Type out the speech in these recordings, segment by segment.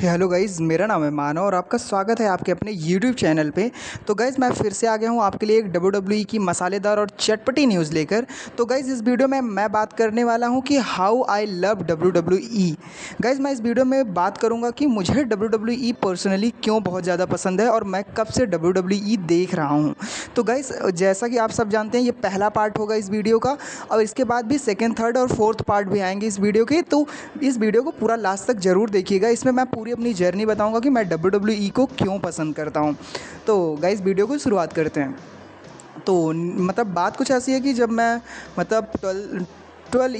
Hello guys, मेरा नाम है मानव और आपका स्वागत है आपके अपने यूट्यूब चैनल पे। तो गाइज़ मैं फिर से आ गया हूँ आपके लिए एक डब्ल्यूडब्ल्यूई की मसालेदार और चटपटी न्यूज़ लेकर। तो गाइज़ इस वीडियो में मैं बात करने वाला हूँ कि how I love WWE. Guys मैं इस वीडियो में बात करूँगा कि मुझे डब्ल्यूडब्ल्यूई पर्सनली क्यों बहुत ज़्यादा पसंद है और मैं कब से डब्ल्यूडब्ल्यूई देख रहा हूँ। तो गाइज़ जैसा कि आप सब जानते हैं, ये पहला पार्ट होगा इस वीडियो का और इसके बाद भी सेकेंड, थर्ड और फोर्थ पार्ट भी आएंगे इस वीडियो के। तो इस वीडियो को पूरा लास्ट तक ज़रूर देखिएगा। इसमें मैं पूरी अपनी जर्नी बताऊंगा कि मैं डब्ल्यूडब्ल्यूई को क्यों पसंद करता हूं। तो गाइस वीडियो को शुरुआत करते हैं। तो मतलब बात कुछ ऐसी है कि जब मैं मतलब 12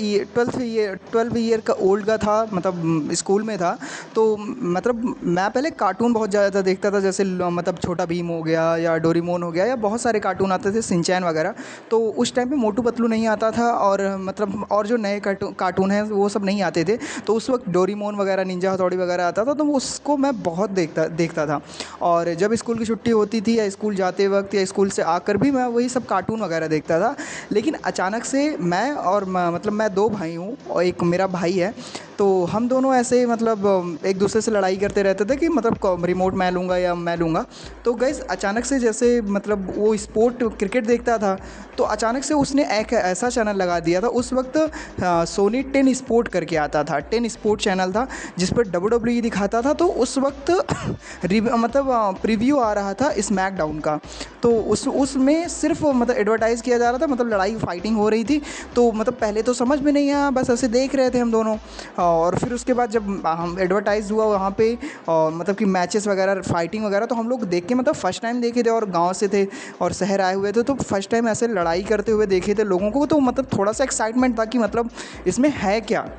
ईयर का ओल्ड का था, मतलब स्कूल में था। तो मतलब मैं पहले कार्टून बहुत ज़्यादा देखता था, जैसे मतलब छोटा भीम हो गया या डोरेमोन हो गया या बहुत सारे कार्टून आते थे, शिनचैन वगैरह। तो उस टाइम पे मोटू पतलू नहीं आता था और मतलब और जो नए कार्टून हैं वो सब नहीं आते थे। तो उस वक्त डोरेमोन वगैरह, निंजा हथौड़ी वगैरह आता था, तो उसको मैं बहुत देखता था। और जब स्कूल की छुट्टी होती थी या स्कूल जाते वक्त या स्कूल से आकर भी मैं वही सब कार्टून वगैरह देखता था। लेकिन अचानक से मैं और मतलब मैं दो भाई हूँ और एक मेरा भाई है। तो हम दोनों ऐसे मतलब एक दूसरे से लड़ाई करते रहते थे कि मतलब रिमोट मैं लूँगा या मैं लूँगा। तो गैस अचानक से जैसे मतलब वो स्पोर्ट क्रिकेट देखता था, तो अचानक से उसने एक ऐसा चैनल लगा दिया था उस वक्त। सोनी 10 स्पोर्ट करके आता था, 10 स्पोर्ट चैनल था जिस पर डब्ल्यूडब्ल्यूई दिखाता था। तो उस वक्त मतलब प्रीव्यू आ रहा था स्मैकडाउन का। तो उसमें सिर्फ मतलब एडवर्टाइज़ किया जा रहा था, मतलब लड़ाई फाइटिंग हो रही थी। तो मतलब पहले तो समझ में नहीं आया, बस ऐसे देख रहे थे हम दोनों। और फिर उसके बाद जब हम एडवर्टाइज़ हुआ वहाँ पे और मतलब कि मैचेस वगैरह, फाइटिंग वगैरह, तो हम लोग देख के मतलब फ़र्स्ट टाइम देखे थे और गाँव से थे और शहर आए हुए थे। तो फर्स्ट टाइम ऐसे लड़ाई करते हुए देखे थे लोगों को, तो मतलब थोड़ा सा एक्साइटमेंट था कि मतलब इसमें है क्या।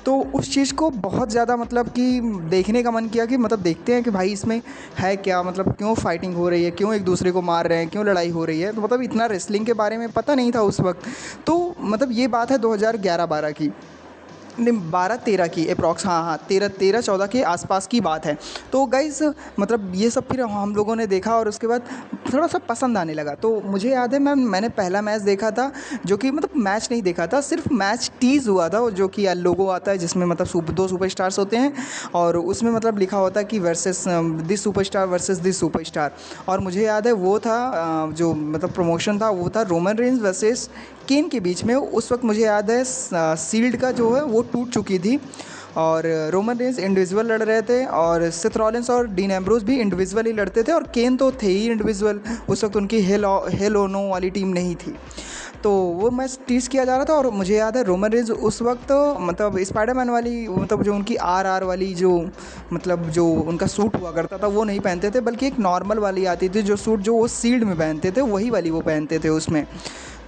तो उस चीज़ को बहुत ज़्यादा मतलब कि देखने का मन किया कि मतलब देखते हैं कि भाई इसमें है क्या, मतलब क्यों फाइटिंग हो रही है, क्यों एक दूसरे को मार रहे हैं, क्यों लड़ाई हो रही है। तो मतलब इतना रेसलिंग के बारे में पता नहीं था उस वक्त। तो मतलब ये बात है 2011-12 की, नहीं 12-13 की अप्रॉक्स, हाँ हाँ 13-14 के आसपास की बात है। तो गाइज़ मतलब ये सब फिर हम लोगों ने देखा और उसके बाद थोड़ा सा पसंद आने लगा। तो मुझे याद है मैंने पहला मैच देखा था, जो कि मतलब मैच नहीं देखा था, सिर्फ मैच टीज़ हुआ था, जो कि लोगो आता है जिसमें मतलब दो सुपरस्टार्स होते हैं और उसमें मतलब लिखा होता है कि versus this superstar versus this superstar. और मुझे याद है वो था जो मतलब प्रमोशन था वो था रोमन रेंज वर्सेस केन के बीच में। उस वक्त मुझे याद है सील्ड का जो है वो टूट चुकी थी और रोमन रेंज इंडिविजुअल लड़ रहे थे और सेथ रॉलिंस और डीन एम्ब्रोस भी इंडिविजुअल ही लड़ते थे और केन तो थे ही इंडिविजुअल। उस वक्त उनकी हेल ओनो वाली टीम नहीं थी। तो वो मैच टीज़ किया जा रहा था और मुझे याद है रोमन रेंज उस वक्त मतलब स्पाइडरमैन वाली, मतलब जो उनकी आर वाली जो मतलब जो उनका सूट हुआ करता था वो नहीं पहनते थे, बल्कि एक नॉर्मल वाली आती थी जो सूट जो वो सील्ड में पहनते थे, वही वाली वो पहनते थे उसमें।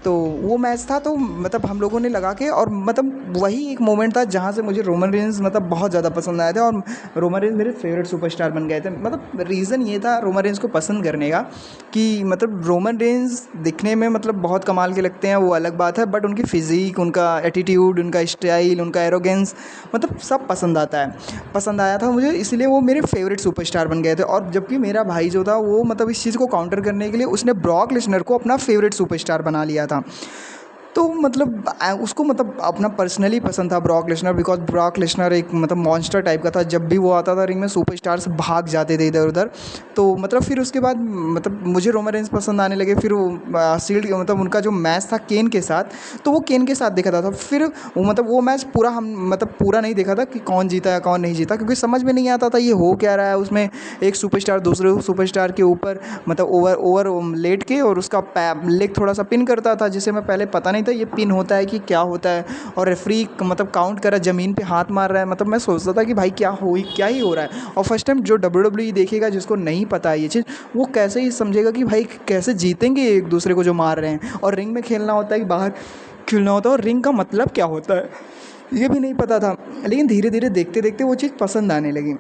तो वो मैच था, तो मतलब हम लोगों ने लगा के और मतलब वही एक मोमेंट था जहाँ से मुझे रोमन रेंज मतलब बहुत ज़्यादा पसंद आए थे और रोमन रेंज मेरे फेवरेट सुपरस्टार बन गए थे। मतलब रीज़न ये था रोमन रेंज को पसंद करने का कि मतलब रोमन रेंज दिखने में मतलब बहुत कमाल के लगते हैं, वो अलग बात है, बट उनकी फ़िज़ीक, उनका एटीट्यूड, उनका स्टाइल, उनका एरोगेंस मतलब सब पसंद आता है, पसंद आया था मुझे, इसलिए वो मेरे फेवरेट सुपरस्टार बन गए थे। और जबकि मेरा भाई जो था वो मतलब इस चीज़ को काउंटर करने के लिए उसने ब्रॉक लेसनर को अपना फेवरेट सुपरस्टार बना लिया था। तो मतलब उसको मतलब अपना पर्सनली पसंद था Brock Lesnar, because Brock Lesnar एक मतलब मॉन्स्टर टाइप का था। जब भी वो आता था रिंग में सुपरस्टार्स भाग जाते थे इधर उधर। तो मतलब फिर उसके बाद मतलब मुझे रोमन रेंज पसंद आने लगे। फिर वो सील्ड मतलब उनका जो मैच था केन के साथ, तो वो केन के साथ देखा था। फिर वो मतलब वो मैच पूरा हम मतलब पूरा नहीं देखा था कि कौन जीता या कौन नहीं जीता, क्योंकि समझ में नहीं आता था ये हो क्या रहा है। उसमें एक सुपरस्टार दूसरे सुपरस्टार के ऊपर मतलब ओवर ओवर लेट के और उसका लेग थोड़ा सा पिन करता था, जिसे मैं पहले पता नहीं था ये पिन होता है कि क्या होता है। और रेफरी मतलब काउंट करा, ज़मीन पे हाथ मार रहा है, मतलब मैं सोचता था कि भाई क्या ही हो रहा है। और फर्स्ट टाइम जो डब्ल्यूडब्ल्यूई देखेगा, जिसको नहीं पता है ये चीज़, वो कैसे ही समझेगा कि भाई कैसे जीतेंगे एक दूसरे को जो मार रहे हैं। और रिंग में खेलना होता है कि बाहर खेलना होता है और रिंग का मतलब क्या होता है ये भी नहीं पता था। लेकिन धीरे धीरे देखते देखते वो चीज़ पसंद आने लगी।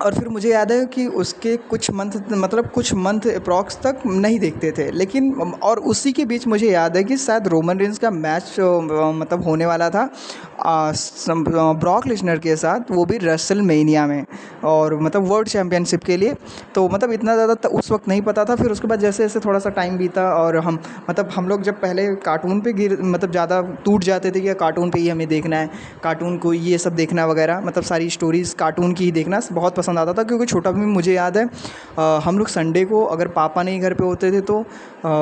और फिर मुझे याद है कि उसके कुछ मंथ अप्रॉक्स तक नहीं देखते थे, लेकिन और उसी के बीच मुझे याद है कि शायद रोमन रेंस का मैच मतलब होने वाला था ब्रॉक लेसनर के साथ, वो भी रेसलमेनिया में, और मतलब वर्ल्ड चैम्पियनशिप के लिए। तो मतलब इतना ज़्यादा उस वक्त नहीं पता था। फिर उसके बाद जैसे जैसे थोड़ा सा टाइम बीता और हम लोग जब पहले कार्टून पे मतलब ज़्यादा टूट जाते थे कि कार्टून पे ही हमें देखना है, कार्टून को ये सब देखना वगैरह, मतलब सारी स्टोरीज़ कार्टून की ही देखना बहुत पसंद आता था। क्योंकि छोटा भी मुझे याद है हम लोग संडे को अगर पापा नहीं घर पे होते थे तो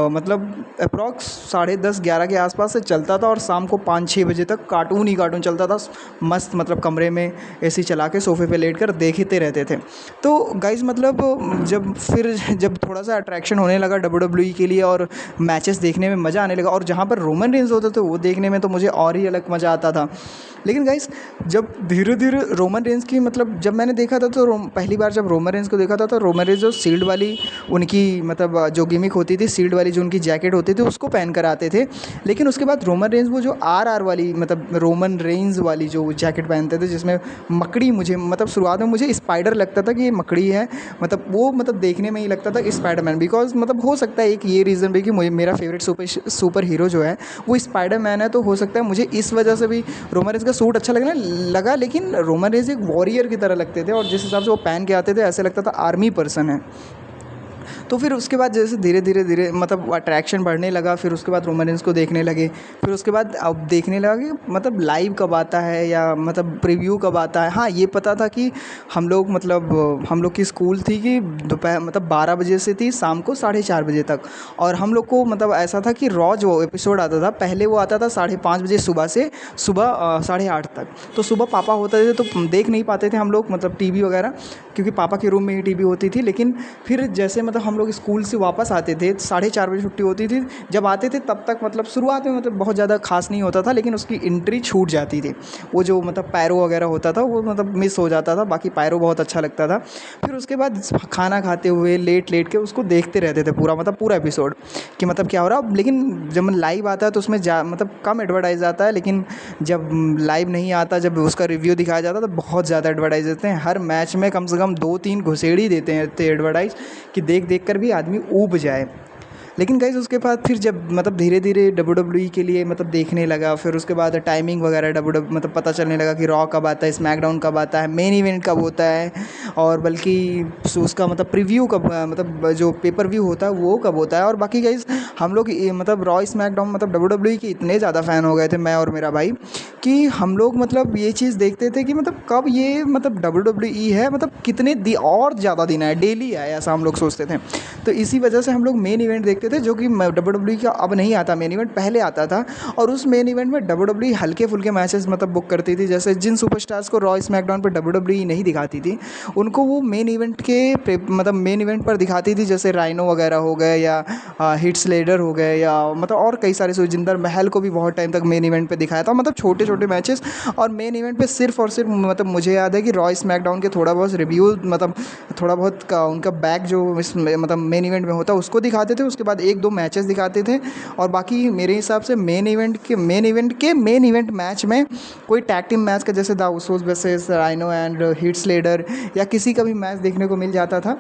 मतलब अप्रॉक्स 10:30-11 के आसपास से चलता था, और शाम को 5-6 बजे तक कार्टून ही कार्टून चलता था। मस्त मतलब कमरे में एसी चला के सोफ़े पे लेट कर देखते रहते थे। तो गाइज़ मतलब जब थोड़ा सा अट्रैक्शन होने लगा WWE के लिए और मैचेस देखने में मज़ा आने लगा, और जहाँ पर रोमन रेंस होते थे वो देखने में तो मुझे और ही अलग मज़ा आता था। लेकिन गाइस जब धीरे धीरे रोमन रेंस की मतलब जब मैंने देखा था तो पहली बार जब रोमन रेंस को देखा था तो रोमन रेंस जो शील्ड वाली उनकी मतलब जो गिमिक होती थी, शील्ड वाली जो उनकी जैकेट होती थी उसको पहन कर आते थे। लेकिन उसके बाद रोमन रेंस वो जो RR वाली मतलब रोमन रेंस वाली जो जैकेट पहनते थे जिसमें मकड़ी, मुझे मतलब शुरुआत में मुझे स्पाइडर लगता था कि ये मकड़ी है, मतलब वो मतलब देखने में ही लगता था स्पाइडरमैन। बिकॉज मतलब हो सकता है एक ये रीज़न भी कि मुझे मेरा फेवरेट सुपर हीरो जो है वो स्पाइडरमैन है, तो हो सकता है मुझे इस वजह से भी रोमन रेंस का सूट अच्छा लगने लगा। लेकिन रोमन रेंस एक वॉरियर की तरह लगते थे, और जिस हिसाब से वो पहन के आते थे ऐसे लगता था आर्मी पर्सन है। तो फिर उसके बाद जैसे धीरे धीरे धीरे मतलब अट्रैक्शन बढ़ने लगा, फिर उसके बाद रोमन रेंस को देखने लगे। फिर उसके बाद अब देखने लगा कि मतलब लाइव कब आता है या मतलब प्रीव्यू कब आता है। हाँ, ये पता था कि हम लोग की स्कूल थी कि दोपहर मतलब 12 बजे से थी शाम को 4:30 बजे तक। और हम लोग को मतलब ऐसा था कि रोज़ वो एपिसोड आता था, पहले वो आता था 5:30 बजे सुबह से सुबह 8:30 तक। तो सुबह पापा होते थे तो देख नहीं पाते थे हम लोग मतलब टीवी वगैरह, क्योंकि पापा के रूम में ही टीवी होती थी। लेकिन फिर जैसे मतलब हम लोग स्कूल से वापस आते थे 4:30 बजे छुट्टी होती थी, जब आते थे तब तक मतलब शुरुआत में मतलब बहुत ज़्यादा खास नहीं होता था, लेकिन उसकी एंट्री छूट जाती थी। वो जो मतलब पैरो वगैरह होता था वो मतलब मिस हो जाता था, बाकी पैरो बहुत अच्छा लगता था। फिर उसके बाद खाना खाते हुए लेट लेट के उसको देखते रहते थे पूरा मतलब पूरा एपिसोड कि मतलब क्या हो रहा। लेकिन जब लाइव आता है तो उसमें मतलब कम एडवर्टाइज आता है, लेकिन जब लाइव नहीं आता, जब उसका रिव्यू दिखाया जाता है तो बहुत ज़्यादा एडवर्टाइज देते हैं। हर मैच में कम से कम 2-3 घुसेड़ी देते हैं एडवर्टाइज कि देख देख कर भी आदमी ऊब जाए। लेकिन गाइस उसके बाद फिर जब मतलब धीरे धीरे WWE के लिए मतलब देखने लगा, फिर उसके बाद टाइमिंग वगैरह मतलब पता चलने लगा कि रॉ कब आता है, स्मैकडाउन कब आता है, मेन इवेंट कब होता है, और बल्कि उसका मतलब प्रीव्यू कब मतलब जो पेपर व्यू होता है वो कब होता है। और बाकी गाइस हम लोग मतलब रॉ स्मैकडाउन मतलब WWE के इतने ज़्यादा फ़ैन हो गए थे मैं और मेरा भाई कि हम लोग मतलब ये चीज़ देखते थे कि मतलब कब ये मतलब WWE है, मतलब कितने और ज़्यादा दिन है, डेली है, ऐसा हम लोग सोचते थे। तो इसी वजह से हम लोग मेन इवेंट देखते थे, जो कि WWE का अब नहीं आता मेन इवेंट, पहले आता था। और उस मेन इवेंट में WWE हल्के फुल्के मैचेस मतलब बुक करती थी, जैसे जिन सुपरस्टार्स को रॉ स्मैकडाउन पर WWE नहीं दिखाती थी उनको वो मेन इवेंट के मतलब मेन इवेंट पर दिखाती थी, जैसे राइनो वगैरह हो गए या हिट स्लेडर हो गए, या मतलब और कई सारे सुजिंदर महल को भी बहुत टाइम तक मेन इवेंट पे दिखाया था, मतलब छोटे छोटे मैचेस। और मेन इवेंट पे सिर्फ और सिर्फ मतलब मुझे याद है कि रॉ स्मैकडाउन के थोड़ा बहुत रिव्यू मतलब थोड़ा बहुत उनका बैक जो मतलब मेन इवेंट में होता है उसको दिखाते थे, उसके बाद 1-2 मैचेस दिखाते थे। और बाकी मेरे हिसाब से मेन इवेंट मैच में कोई टैग टीम मैच का जैसे the Usos versus Rhyno and Heath Slater या किसी का भी मैच देखने को मिल जाता था,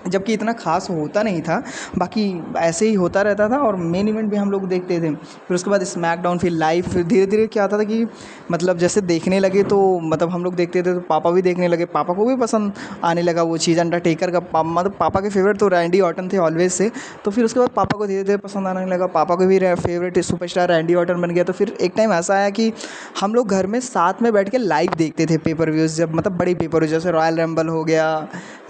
जबकि इतना खास होता नहीं था, बाकी ऐसे ही होता रहता था। और मेन इवेंट भी हम लोग देखते थे। फिर उसके बाद स्मैकडाउन, फिर लाइव, फिर धीरे धीरे क्या आता था कि मतलब जैसे देखने लगे तो मतलब हम लोग देखते थे तो पापा भी देखने लगे, पापा को भी पसंद आने लगा वो चीज़। अंडरटेकर का मतलब पापा के फेवरेट तो रैंडी ऑर्टन थे ऑलवेज से, तो फिर उसके बाद पापा को धीरे धीरे पसंद आने लगा, पापा को भी फेवरेट सुपरस्टार रैंडी ऑर्टन बन गया। तो फिर एक टाइम ऐसा आया कि हम लोग घर में साथ में बैठ के लाइव देखते थे पेपर व्यूज़, जब मतलब बड़ी पेपर जैसे रॉयल रैम्बल हो गया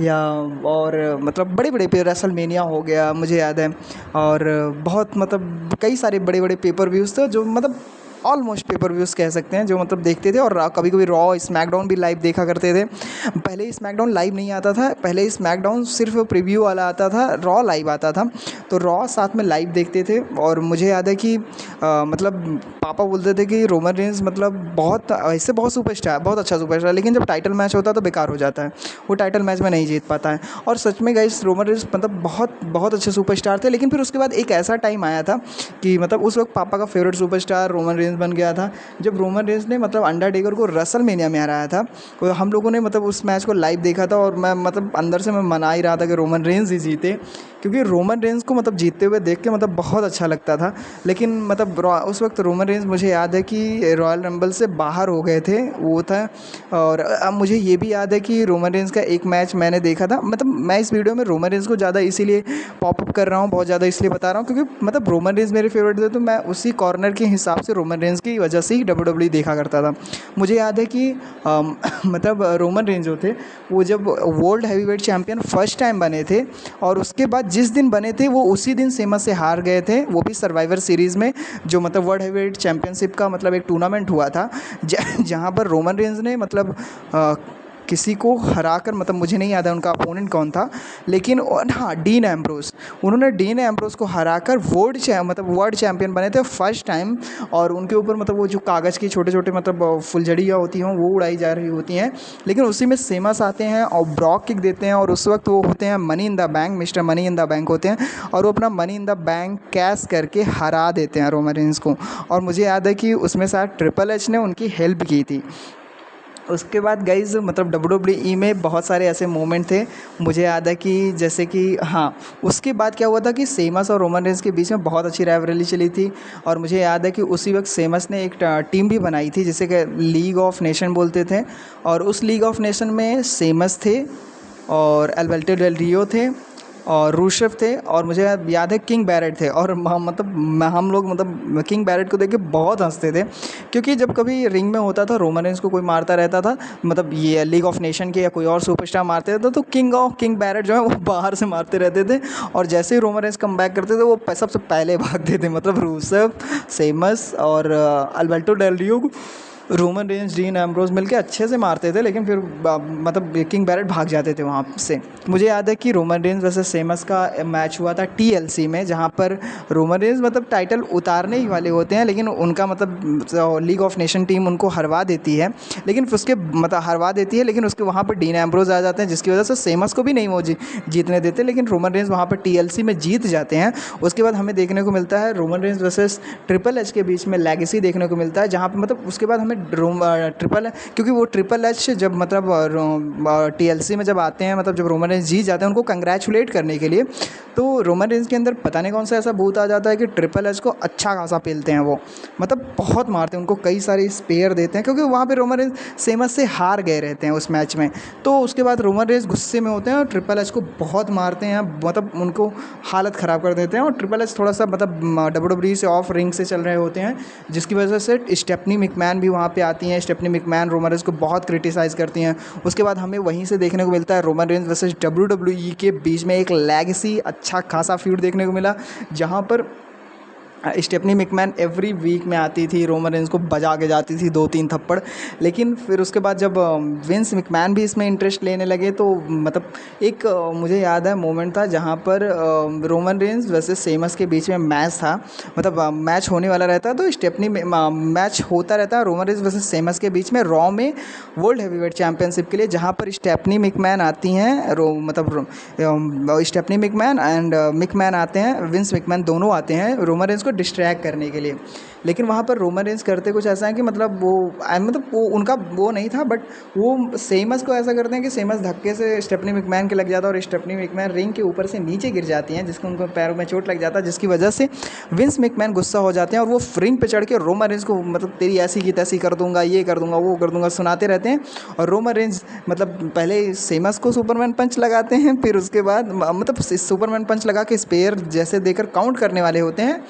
या और मतलब बड़े बड़े पे रेसलमेनिया हो गया मुझे याद है, और बहुत मतलब कई सारे बड़े बड़े पेपर व्यूज़ थे जो मतलब ऑलमोस्ट पेपर व्यूज़ कह सकते हैं जो मतलब देखते थे। और कभी कभी रॉ स्मैकडाउन भी लाइव देखा करते थे। पहले स्मैकडाउन लाइव नहीं आता था, पहले स्मैकडाउन सिर्फ प्रीव्यू वाला आता था, रॉ लाइव आता था। तो रॉ साथ में लाइव देखते थे। और मुझे याद है कि मतलब पापा बोलते थे कि रोमन रेंस मतलब बहुत ऐसे बहुत सुपरस्टार, बहुत अच्छा सुपरस्टार, लेकिन जब टाइटल मैच होता है तो बेकार हो जाता है, वो टाइटल मैच में नहीं जीत पाता है। और सच में गाइस रोमन रेंस मतलब बहुत बहुत अच्छे सुपरस्टार थे। लेकिन फिर उसके बाद एक ऐसा टाइम आया था कि मतलब उस वक्त पापा का favourite superstar Roman Reigns Reigns बन गया था जब रोमन रेंस ने मतलब अंडरटेकर को रेसलमेनिया में हराया था। तो हम लोगों ने मतलब उस मैच को लाइव देखा था और मैं मतलब अंदर से मैं मना ही रहा था कि रोमन रेंस ही जीते, क्योंकि रोमन रेंस को मतलब जीतते हुए देख के मतलब बहुत अच्छा लगता था। लेकिन मतलब उस वक्त रोमन रेंस मुझे याद है कि रॉयल रंबल से बाहर हो गए थे, वो था। और अब मुझे ये भी याद है कि रोमन रेंस का एक मैच मैंने देखा था। मतलब मैं इस वीडियो में रोमन रेंस को ज़्यादा इसीलिए पॉपअप कर रहा हूँ, बहुत ज़्यादा इसलिए बता रहा हूँ क्योंकि मतलब रोमन रेंस मेरे फेवरेट थे, तो मैं उसी कॉर्नर के हिसाब से रोमन रेंस की वजह से ही WWE देखा करता था। मुझे याद है कि मतलब रोमन रेंस जो थे वो जब world heavyweight champion first time बने थे और उसके बाद जिस दिन बने थे वो उसी दिन सेमस से हार गए थे, वो भी सर्वाइवर सीरीज़ में, जो मतलब वर्ल्ड हैवीवेट चैम्पियनशिप का मतलब एक टूर्नामेंट हुआ था जहाँ पर रोमन रेंस ने मतलब किसी को हराकर, मतलब मुझे नहीं याद है उनका अपोनेंट कौन था, लेकिन हाँ डीन एम्ब्रोस, उन्होंने डीन एम्ब्रोस को हराकर वर्ल्ड चैम्पियन बने थे फर्स्ट टाइम। और उनके ऊपर मतलब वो जो कागज़ की छोटे छोटे मतलब फुलझड़ियाँ होती हैं वो उड़ाई जा रही होती हैं, लेकिन उसी में सेमस आते हैं और ब्रॉक किक देते हैं और उस वक्त वो होते हैं money in the bank, mister money in the bank होते हैं और वो अपना money in the bank cash करके हरा देते हैं रोमन रेंस को। और मुझे याद है कि उसमें शायद ट्रिपल एच ने उनकी हेल्प की थी। उसके बाद गाइज़ मतलब WWE में बहुत सारे ऐसे मोमेंट थे, मुझे याद है कि जैसे कि हाँ, उसके बाद क्या हुआ था कि सेमस और रोमन रेंस के बीच में बहुत अच्छी राइवलरी चली थी। और मुझे याद है कि उसी वक्त सेमस ने एक टीम भी बनाई थी जिसे कि लीग ऑफ नेशन बोलते थे, और उस लीग ऑफ नेशन में सेमस थे और एल्बर्टो डेल रियो थे और रूशेफ थे और मुझे याद है किंग बैरेट थे। और हम लोग मतलब किंग बैरेट को देख के बहुत हंसते थे, क्योंकि जब कभी रिंग में होता था रोमन रेंस को कोई मारता रहता था, मतलब ये लीग ऑफ नेशन के या कोई और सुपरस्टार मारते थे तो किंग बैरेट जो है वो बाहर से मारते रहते थे, और जैसे ही रोमन रेंस कम बैक करते थे वो सबसे पहले भागते थे। मतलब रूसेफ, सेमस और अल्बर्टो डेल रियो को रोमन रेंस, डीन एम्ब्रोस मिलके अच्छे से मारते थे, लेकिन फिर मतलब किंग बैरेट भाग जाते थे वहाँ से। मुझे याद है कि रोमन रेंस वैसे सेमस का मैच हुआ था TLC में, जहाँ पर रोमन रेंस मतलब टाइटल उतारने ही वाले होते हैं, लेकिन उनका मतलब लीग ऑफ नेशन टीम उनको हरवा देती है, लेकिन फिर उसके मतलब हरवा देती है, लेकिन उसके वहाँ पर डीन एम्ब्रोस आ जाते हैं जिसकी वजह से सेमस को भी नहीं वो जीतने देते, लेकिन रोमन रेंस वहाँ पर TLC में जीत जाते हैं। उसके बाद हमें देखने को मिलता है Roman Reigns versus triple H के बीच में लेगेसी देखने को मिलता है, जहाँ पर मतलब उसके बाद हमें ट्रिपल, क्योंकि वो ट्रिपल एच जब मतलब TLC में जब आते हैं, मतलब जब रोमन रेंस जीत जाते हैं उनको कंग्रेचुलेट करने के लिए, तो रोमन रेंस के अंदर पता नहीं कौन सा ऐसा भूत आ जाता है कि ट्रिपल एच को अच्छा खासा पेलते हैं वो, मतलब बहुत मारते हैं उनको, कई सारे स्पेयर देते हैं, क्योंकि वहाँ पे रोमन रेंस सेमस से हार गए रहते हैं उस मैच में। तो उसके बाद रोमन रेंस गुस्से में होते हैं और ट्रिपल एच को बहुत मारते हैं, मतलब उनको हालत ख़राब कर देते हैं। और ट्रिपल एच थोड़ा सा मतलब WWE से ऑफ रिंग से चल रहे होते हैं, जिसकी वजह से स्टेफनी मैकमैन भी वहाँ पे आती हैं। स्टेफनी मैकमैन रोमन रेंस को बहुत क्रिटिसाइज़ करती हैं। उसके बाद हमें वहीं से देखने को मिलता है रोमन रेंस वर्सेस WWE के बीच में एक लेगेसी अच्छा खासा फ्यूड देखने को मिला, जहाँ पर स्टेफनी मैकमैन एवरी वीक में आती थी, रोमन रेंस को बजा के जाती थी 2-3 थप्पड़। लेकिन फिर उसके बाद जब विंस मैकमैन भी इसमें इंटरेस्ट लेने लगे, तो मतलब एक मुझे याद है मोमेंट था जहाँ पर रोमन रेंस वैसे सेमस के बीच में मैच था, मतलब मैच होने वाला रहता है, तो स्टेफनी मैच होता रहता है रोमन रेंस वैसे सेमस के बीच में रॉ में वर्ल्ड हैवीवेट चैम्पियनशिप के लिए, जहाँ पर स्टेफनी मैकमैन आती हैं, मतलब स्टेफनी मैकमैन एंड मैकमैन आते हैं, विंस मैकमैन दोनों आते हैं रोमन रेंस को डिस्ट्रैक्ट करने के लिए। लेकिन वहाँ पर रोमन रेंस करते कुछ ऐसा है कि मतलब वो उनका वो नहीं था, बट वो सेमस को ऐसा करते हैं कि सेमस धक्के से स्टेफनी मैकमैन के लग जाता है और स्टेफनी मैकमैन रिंग के ऊपर से नीचे गिर जाती हैं, जिसको उनको पैरों में चोट लग जाता है, जिसकी वजह से विंस मैकमैन गुस्सा हो जाते हैं और वो रिंग पे चढ़ के रोमन रेंस को मतलब तेरी ऐसी की तैसी कर दूंगा, ये कर दूंगा, वो कर दूंगा सुनाते रहते हैं। और रोमन रेंस मतलब पहले सेमस को सुपरमैन पंच लगाते हैं, फिर उसके बाद मतलब सुपरमैन पंच लगा के स्पेयर जैसे देकर काउंट करने वाले होते हैं,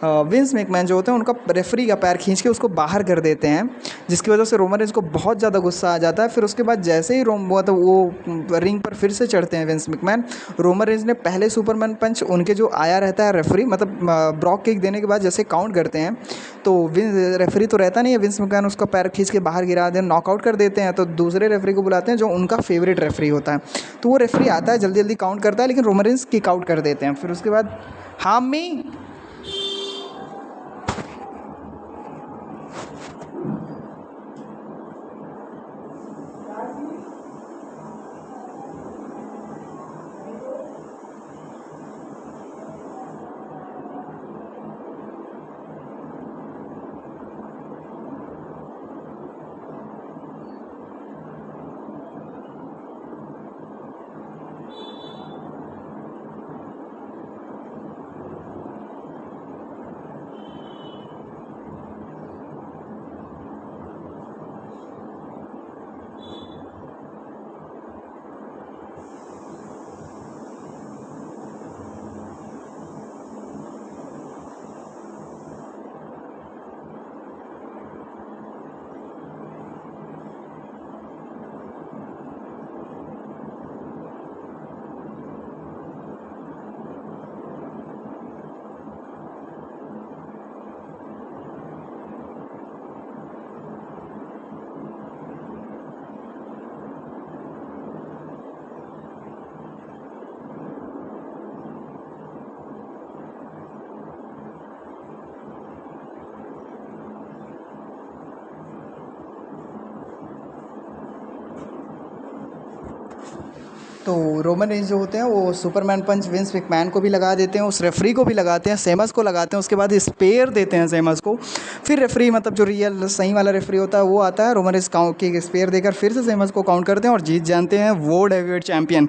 विंस मैकमैन जो होते हैं उनका रेफरी का पैर खींच के उसको बाहर कर देते हैं, जिसकी वजह से रोमन रेंस को बहुत ज़्यादा गुस्सा आ जाता है। फिर उसके बाद जैसे ही वो रिंग पर फिर से चढ़ते हैं विंस मैकमैन, रोमन रेंस ने पहले सुपरमैन पंच उनके जो आया रहता है रेफरी, मतलब ब्रॉक किक देने के बाद जैसे काउंट करते हैं, तो रेफरी तो रहता नहीं है, विंस मैकमैन उसका पैर खींच के बाहर गिरा दें, नॉकआउट कर देते हैं। तो दूसरे रेफरी को बुलाते हैं जो उनका फेवरेट रेफरी होता है, तो वो रेफरी आता है, जल्दी जल्दी काउंट करता है, लेकिन रोमन रेंस किक आउट कर देते हैं। फिर उसके बाद हामी तो रोमन रेंज जो होते हैं वो सुपरमैन पंच विंस मैकमैन को भी लगा देते हैं, उस रेफरी को भी लगाते हैं, सेमस को लगाते हैं, उसके बाद स्पेयर देते हैं सेमस को। फिर रेफरी मतलब जो रियल सही वाला रेफरी होता है वो आता है, रोमन रेंज काउंट की स्पेयर देकर फिर से सेमस को काउंट करते हैं और जीत जानते हैं वर्ल्ड हेवीवेट चैंपियन।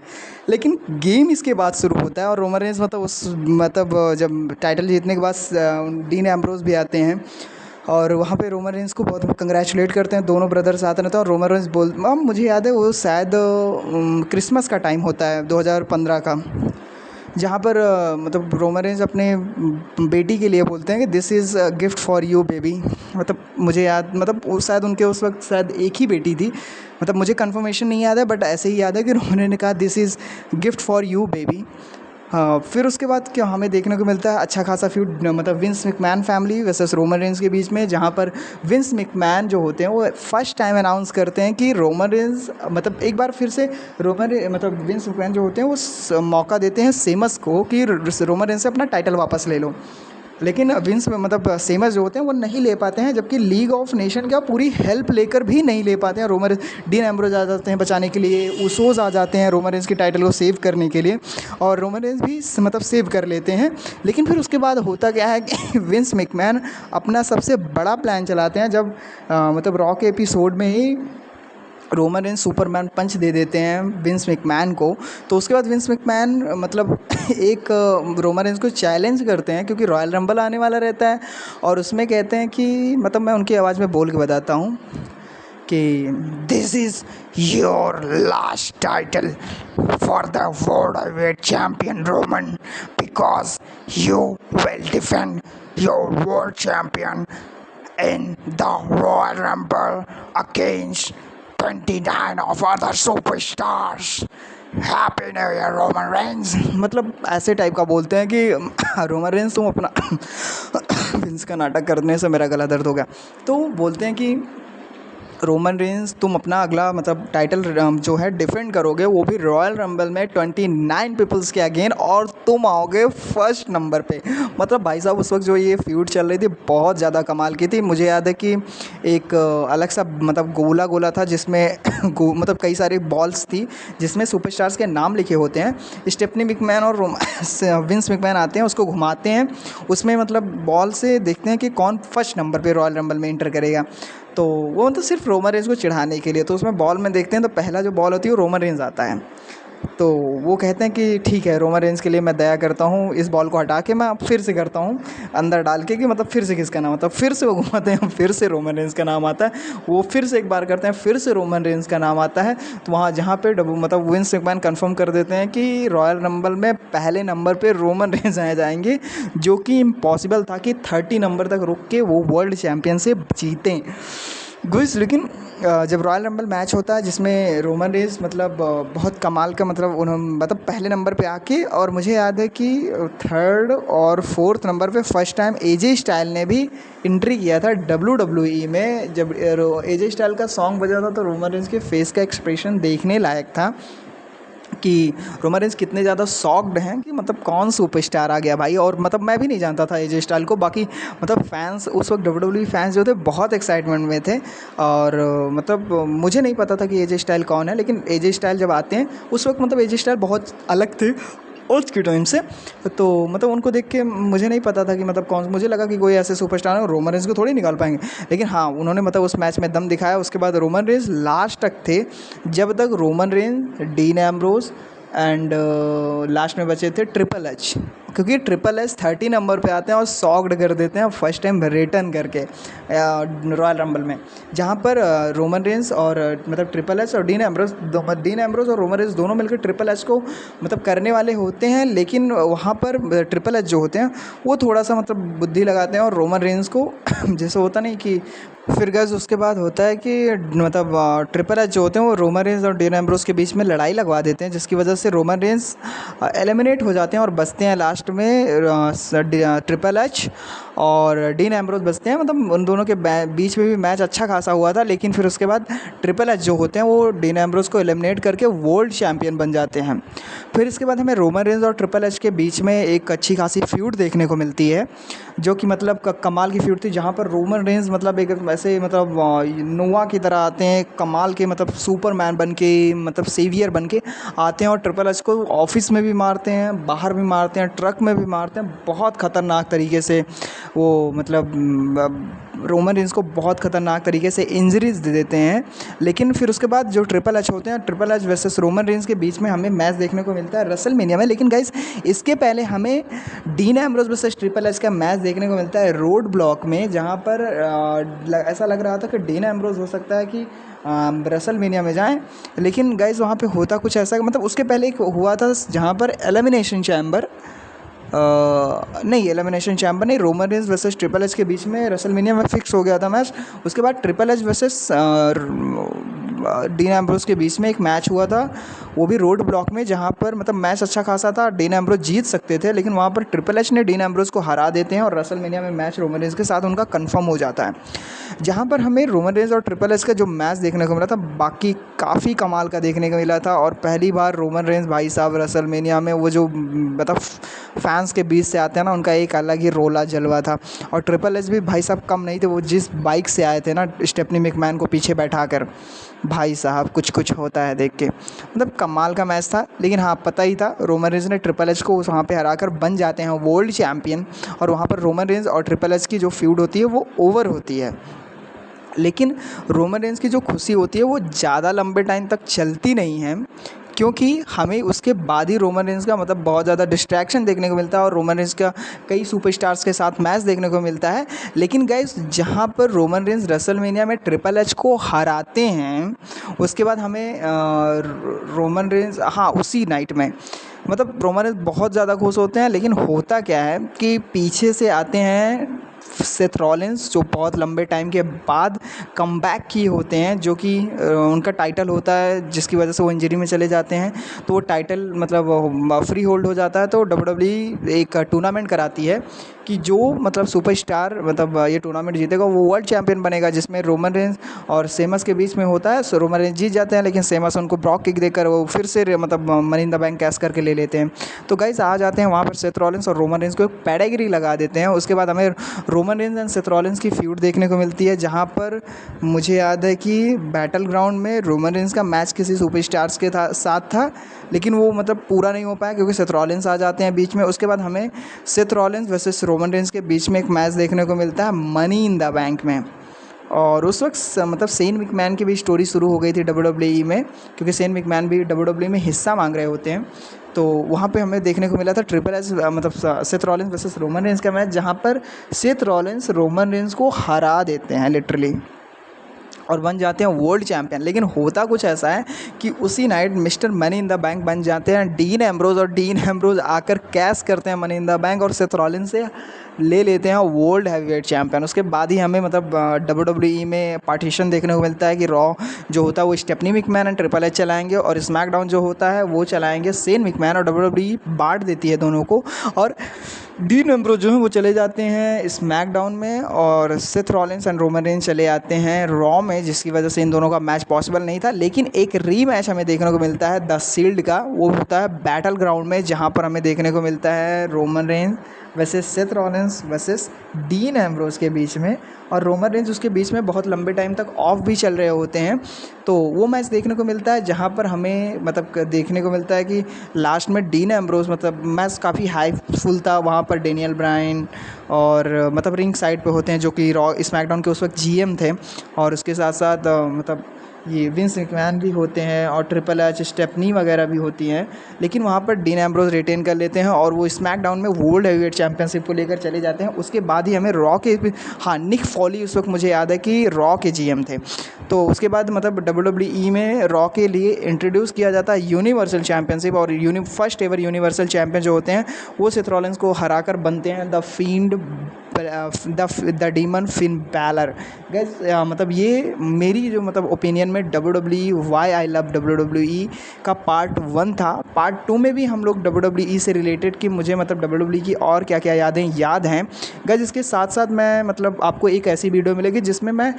लेकिन गेम इसके बाद शुरू होता है और रोमन रेंज मतलब जब टाइटल जीतने के बाद डीन एम्ब्रोज भी आते हैं और वहाँ पे रोमन रेंज को बहुत कंग्रेचुलेट करते हैं, दोनों ब्रदर्स आते रहते हैं और रोमन रेंज मुझे याद है वो शायद क्रिसमस का टाइम होता है 2015 का, जहाँ पर मतलब रोमन रेंज अपने बेटी के लिए बोलते हैं कि this is gift for you baby. मतलब मुझे याद मतलब वो शायद उनके उस वक्त शायद एक ही बेटी थी, मतलब मुझे कंफर्मेशन नहीं याद है बट ऐसे ही याद है कि रोमन रेंज ने कहा this is gift for you baby. हाँ, फिर उसके बाद क्या हमें देखने को मिलता है अच्छा खासा फ्यूड मतलब Vince McMahon family versus Roman Reigns के बीच में, जहाँ पर विंस मैकमैन जो होते हैं वो फर्स्ट टाइम अनाउंस करते हैं कि रोमन रेंज मतलब एक बार फिर से मतलब विंस मैकमैन जो होते हैं वो मौका देते हैं सेमस को कि रोमन रेंज से अपना टाइटल वापस ले लो। लेकिन विंस मतलब सेमस जो होते हैं वो नहीं ले पाते हैं, जबकि लीग ऑफ नेशन का पूरी हेल्प लेकर भी नहीं ले पाते हैं। रोमन डीन एम्ब्रोज आ जाते हैं बचाने के लिए, ऊसोस आ जाते हैं रोमन रेंज के टाइटल को सेव करने के लिए और रोमन रेंज भी मतलब सेव कर लेते हैं। लेकिन फिर उसके बाद होता क्या है कि विंस मैकमैन अपना सबसे बड़ा प्लान चलाते हैं जब मतलब रॉ के एपिसोड में ही रोमन रेंज सुपरमैन पंच दे देते हैं विंस मैकमैन को। तो उसके बाद विंस मैकमैन मतलब एक रोमन रेंज को चैलेंज करते हैं क्योंकि रॉयल रंबल आने वाला रहता है और उसमें कहते हैं कि मतलब मैं उनकी आवाज़ में बोल के बताता हूँ कि this is your last title for the world heavyweight champion Roman, because you will defend your world champion in the Royal Rumble against 29 of other superstars. Happy new year Roman Reigns. मतलब ऐसे type का बोलते हैं कि Roman Reigns तुम अपना wins का नाटक करने से मेरा गला दर्द हो गया। तो बोलते हैं कि रोमन रेंज तुम अपना अगला मतलब टाइटल जो है डिफेंड करोगे वो भी रॉयल रंबल में 29 पीपल्स के अगेन और तुम आओगे फर्स्ट नंबर पे। मतलब भाई साहब उस वक्त जो ये फ्यूड चल रही थी बहुत ज़्यादा कमाल की थी। मुझे याद है कि एक अलग सा मतलब गोला था जिसमें मतलब कई सारी बॉल्स थी जिसमें सुपरस्टार्स के नाम लिखे होते हैं। स्टेफनी मैकमैन और विंस मैकमैन आते हैं, उसको घुमाते हैं, उसमें मतलब बॉल से देखते हैं कि कौन फर्स्ट नंबर पे रॉयल रंबल में एंटर करेगा। तो वो मतलब सिर्फ रोमन रेंज को चिढ़ाने के लिए, तो उसमें बॉल में देखते हैं तो पहला जो बॉल होती है वो रोमन रेंज आता है। तो वो कहते हैं कि ठीक है रोमन रेंज के लिए मैं दया करता हूँ, इस बॉल को हटा के मैं फिर से करता हूँ अंदर डाल के कि मतलब फिर से किसका नाम आता है। फिर से वो घुमाते हैं, फिर से रोमन रेंज का नाम आता है, वो फिर से एक बार करते हैं, फिर से रोमन रेंज का नाम आता है। तो वहाँ जहाँ पे मतलब विंस मैकमैन कंफर्म कर देते हैं कि रॉयल रंबल में पहले नंबर पे रोमन रेंज आ जाएंगे, जो कि इम्पॉसिबल था कि 30 नंबर तक रुक के वो वर्ल्ड चैम्पियनशिप जीतें गुइस। लेकिन जब रॉयल रंबल मैच होता है जिसमें रोमन रेंज मतलब बहुत कमाल का मतलब उन्होंने मतलब पहले नंबर पे आके, और मुझे याद है कि थर्ड और फोर्थ नंबर पे फर्स्ट टाइम एजे स्टाइल ने भी एंट्री किया था WWE में। जब एजे स्टाइल का सॉन्ग बजा था तो रोमन रेंज के फेस का एक्सप्रेशन देखने लायक था कि रोमन रेंज कितने ज़्यादा शॉक्ड हैं कि मतलब कौन सुपरस्टार आ गया भाई। और मतलब मैं भी नहीं जानता था एजे स्टाइल को, बाकी मतलब फैंस उस वक्त WWE फैंस जो थे बहुत एक्साइटमेंट में थे और मतलब मुझे नहीं पता था कि एजे स्टाइल कौन है। लेकिन एजे स्टाइल जब आते हैं उस वक्त मतलब एजे स्टाइल बहुत अलग थे आज के टाइम से। तो मतलब उनको देख के मुझे नहीं पता था कि मतलब कौन, मुझे लगा कि कोई ऐसे सुपरस्टार है रोमन रेंज को थोड़ी निकाल पाएंगे। लेकिन हाँ उन्होंने मतलब उस मैच में दम दिखाया। उसके बाद रोमन रेंज लास्ट तक थे, जब तक Roman Reigns, dean Ambrose and last में बचे थे ट्रिपल एच, क्योंकि ट्रिपल एच 30 नंबर पे आते हैं और सॉक्ड कर देते हैं फर्स्ट टाइम रिटर्न करके रॉयल रंबल में, जहाँ पर रोमन रेंज और मतलब ट्रिपल एच और डीन एम्ब्रोज और रोमन रेंज दोनों मिलकर ट्रिपल एच को मतलब करने वाले होते हैं। लेकिन वहाँ पर ट्रिपल एच जो होते हैं वो थोड़ा सा मतलब बुद्धि लगाते हैं और रोमन रेंज को जैसे होता नहीं कि फिर गैस उसके बाद होता है कि मतलब ट्रिपल एच जो होते हैं वो रोमन रेंज और डीन एम्ब्रोज के बीच में लड़ाई लगवा देते हैं, जिसकी वजह से रोमन रेंज एलिमिनेट हो जाते हैं और बचते हैं लास्ट में ट्रिपल एच और डीन एम्ब्रोज बचते हैं। मतलब उन दोनों के बीच में भी मैच अच्छा खासा हुआ था, लेकिन फिर उसके बाद ट्रिपल एच जो होते हैं वो डीन एम्ब्रोज को एलिमिनेट करके वर्ल्ड चैम्पियन बन जाते हैं। फिर इसके बाद हमें रोमन रेंज और ट्रिपल एच के बीच में एक अच्छी खासी फ्यूड देखने को मिलती है, जो कि मतलब कमाल की फ्यूड थी, जहाँ पर रोमन रेंज मतलब एक ऐसे मतलब नोवा की तरह आते हैं, कमाल के मतलब सुपरमैन बन के, मतलब सेवियर बन के आते हैं और ट्रिपल एच को ऑफिस में भी मारते हैं, बाहर भी मारते हैं, ट्रक में भी मारते हैं, बहुत ख़तरनाक तरीके से वो मतलब रोमन रेंज को बहुत ख़तरनाक तरीके से इंजरीज दे देते हैं। लेकिन फिर उसके बाद जो ट्रिपल एच होते हैं, triple H versus Roman Reigns के बीच में हमें मैच देखने को मिलता है रेसलमेनिया में। लेकिन गाइस इसके पहले हमें dean Ambrose versus triple H का मैच देखने को मिलता है रोड ब्लॉक में, जहाँ पर ऐसा लग रहा था कि डीन एम्ब्रोज हो सकता है कि रेसलमेनिया में जाएं। लेकिन गाइस वहाँ पे होता कुछ ऐसा, मतलब उसके पहले एक हुआ था जहाँ पर एलिमिनेशन चैम्बर नहीं, एलिमिनेशन चैम्बर नहीं, Roman Reigns versus triple H के बीच में रेसलमेनिया में फिक्स हो गया था मैच। उसके बाद triple H versus dean Ambrose के बीच में एक मैच हुआ था, वो भी रोड ब्लॉक में, जहाँ पर मतलब मैच अच्छा खासा था, डीन एम्ब्रोज जीत सकते थे, लेकिन वहाँ पर ट्रिपल एच ने डीन एम्ब्रोज को हरा देते हैं और रेसलमेनिया में मैच रोमन रेंज के साथ उनका कंफर्म हो जाता है। जहाँ पर हमें रोमन रेंज और ट्रिपल एच का जो मैच देखने को मिला था, बाकी काफ़ी कमाल का देखने को मिला था। और पहली बार रोमन रेंज भाई साहब रेसलमेनिया में वो जो मतलब फैंस के बीच से आते हैं ना, उनका एक अलग ही रोला जलवा था। और ट्रिपल एच भी भाई साहब कम नहीं थे, वो जिस बाइक से आए थे ना स्टेफनी मैकमैन को पीछे बैठा कर, भाई साहब कुछ कुछ होता है देख के, मतलब कमाल का मैच था। लेकिन हाँ, पता ही था रोमन रेंज ने ट्रिपल एच को वहाँ पे हराकर बन जाते हैं वर्ल्ड चैम्पियन, और वहाँ पर रोमन रेंज और ट्रिपल एच की जो फ्यूड होती है वो ओवर होती है। लेकिन रोमन रेंज की जो खुशी होती है वो ज़्यादा लंबे टाइम तक चलती नहीं है, क्योंकि हमें उसके बाद ही रोमन रेंज का मतलब बहुत ज़्यादा डिस्ट्रैक्शन देखने को मिलता है और रोमन रेंज का कई सुपरस्टार्स के साथ मैच देखने को मिलता है। लेकिन गाइस जहाँ पर रोमन रेंज रेसलमेनिया में ट्रिपल एच को हराते हैं, उसके बाद हमें रोमन रेंज, हाँ उसी नाइट में मतलब रोमन रेंज बहुत ज़्यादा खुश होते हैं। लेकिन होता क्या है कि पीछे से आते हैं सेथ रॉलिंस, जो बहुत लंबे टाइम के बाद कमबैक किए होते हैं, जो कि उनका टाइटल होता है जिसकी वजह से वो इंजरी में चले जाते हैं, तो वो टाइटल मतलब फ्री होल्ड हो जाता है। तो WWE एक टूर्नामेंट कराती है कि जो मतलब सुपरस्टार मतलब ये टूर्नामेंट जीतेगा वो वर्ल्ड चैम्पियन बनेगा, जिसमें रोमन रेंज और सेमस के बीच में होता है। सो रोमन रेंज जीत जाते हैं, लेकिन सेमस उनको ब्रॉक किक देकर वो फिर से मतलब money in the bank cash करके ले लेते हैं। तो गाइस आ जाते हैं वहाँ पर सेथ रॉलिंस और रोमन रेंज को एक पेडिग्री लगा देते हैं। उसके बाद हमें Roman Reigns and Seth Rollins की फ्यूड देखने को मिलती है, जहाँ पर मुझे याद है कि बैटल ग्राउंड में रोमन रेंज का मैच किसी सुपरस्टार्स के साथ था, लेकिन वो मतलब पूरा नहीं हो पाया क्योंकि सेथ रॉलिंस आ जाते हैं बीच में। उसके बाद हमें Seth Rollins versus Roman Reigns के बीच में एक मैच देखने को मिलता है मनी इन द बैंक में। और उस वक्त मतलब सेन मैकमैन की भी स्टोरी शुरू हो गई थी WWE में, क्योंकि सेन मैकमैन भी WWE में हिस्सा मांग रहे होते हैं। तो वहाँ पे हमें देखने को मिला था ट्रिपल एच मतलब Seth Rollins versus Roman Reigns का मैच, जहाँ पर सेथ रॉलिंस रोमन रेंज को हरा देते हैं लिटरली और बन जाते हैं वर्ल्ड चैम्पियन। लेकिन होता कुछ ऐसा है कि उसी night mister money in the bank बन जाते हैं डीन एम्ब्रोज, और डीन एम्ब्रोज आकर कैश करते हैं मनी इन द बैंक और सेथ रॉलिंस से ले लेते हैं वर्ल्ड हैवीवेट चैम्पियन। उसके बाद ही हमें मतलब WWE में पार्टीशन देखने को मिलता है कि रॉ जो होता है वो Stephanie McMahon and triple H चलाएंगे, और स्मैकडाउन जो होता है वो चलाएंगे सेन मैकमैन, और WWE बांट देती है दोनों को। और डीन एम्ब्रोज जो हैं वो चले जाते हैं स्मैकडाउन में, और Seth Rollins and Roman Reigns चले आते हैं रॉ में, जिसकी वजह से इन दोनों का मैच पॉसिबल नहीं था। लेकिन एक रीमैच हमें देखने को मिलता है द शील्ड का, वो होता है बैटल ग्राउंड में, जहाँ पर हमें देखने को मिलता है रोमन रेंज वैसे Seth Rollins versus dean Ambrose के बीच में, और रोमन रेंज उसके बीच में बहुत लंबे टाइम तक ऑफ भी चल रहे होते हैं। तो वो मैच देखने को मिलता है, जहाँ पर हमें मतलब देखने को मिलता है कि लास्ट में डीन एम्ब्रोज मतलब मैच काफ़ी हाईफुल था, वहाँ पर डेनियल ब्रायन और मतलब रिंग साइड पे होते हैं, जो कि रॉ स्मैकडाउन के उस वक्त GM थे, और उसके साथ साथ मतलब ये विंस मैकमैन भी होते हैं और ट्रिपल एच स्टेफनी वगैरह भी होती हैं। लेकिन वहाँ पर डीन एम्ब्रोज रिटेन कर लेते हैं और वो स्मैकडाउन में वर्ल्ड हैवीवेट चैंपियनशिप को लेकर चले जाते हैं। उसके बाद ही हमें रॉ के, हाँ निक फॉली उस वक्त मुझे याद है कि रॉ के GM थे। तो उसके बाद मतलब WWE में रॉ के लिए इंट्रोड्यूस किया जाता है यूनिवर्सल चैंपियनशिप, और फर्स्ट एवर यूनिवर्सल चैंपियन जो होते हैं वो सेथ रॉलिंस को हरा कर बनते हैं the field the demon Finn Balor. Guys मतलब ये मेरी जो मतलब ओपिनियन में WWE why I love WWE का पार्ट 1 था। पार्ट 2 में भी हम लोग WWE से रिलेटेड कि मुझे मतलब WWE की और क्या क्या यादें याद हैं। गैस इसके साथ साथ मैं मतलब आपको एक ऐसी वीडियो मिलेगी जिसमें मैं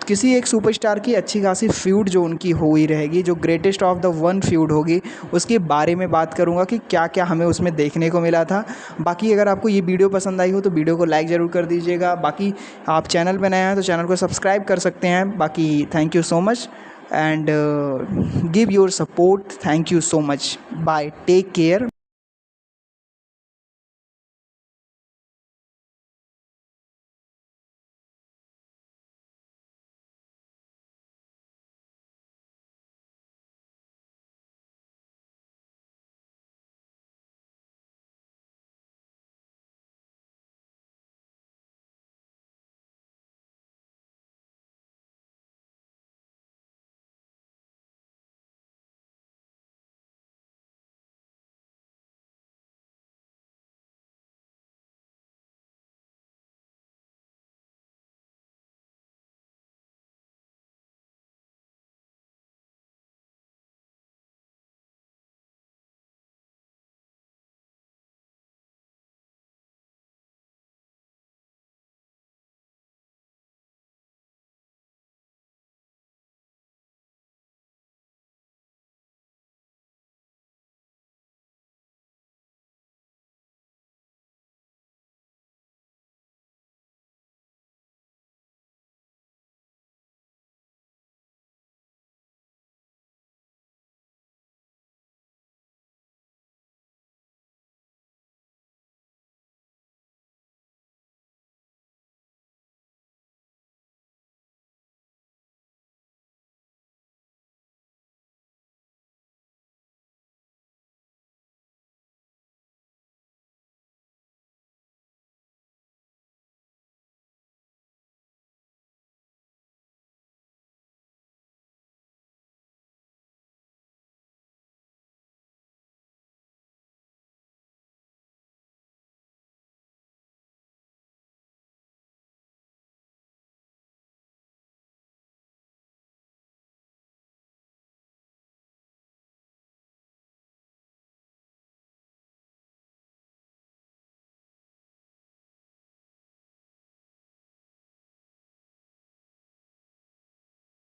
किसी एक सुपरस्टार की अच्छी खासी फ्यूड जो उनकी हुई रहेगी, जो greatest of the one feud होगी, उसके बारे में बात करूँगा कि क्या क्या हमें उसमें देखने को मिला था। बाकी अगर आपको ये वीडियो पसंद आई हो तो वीडियो को लाइक ज़रूर कर दीजिएगा। बाकी आप चैनल पर नए हैं तो चैनल को सब्सक्राइब कर सकते हैं। बाकी thank you so much and give your support. Thank you so much. Bye, take care.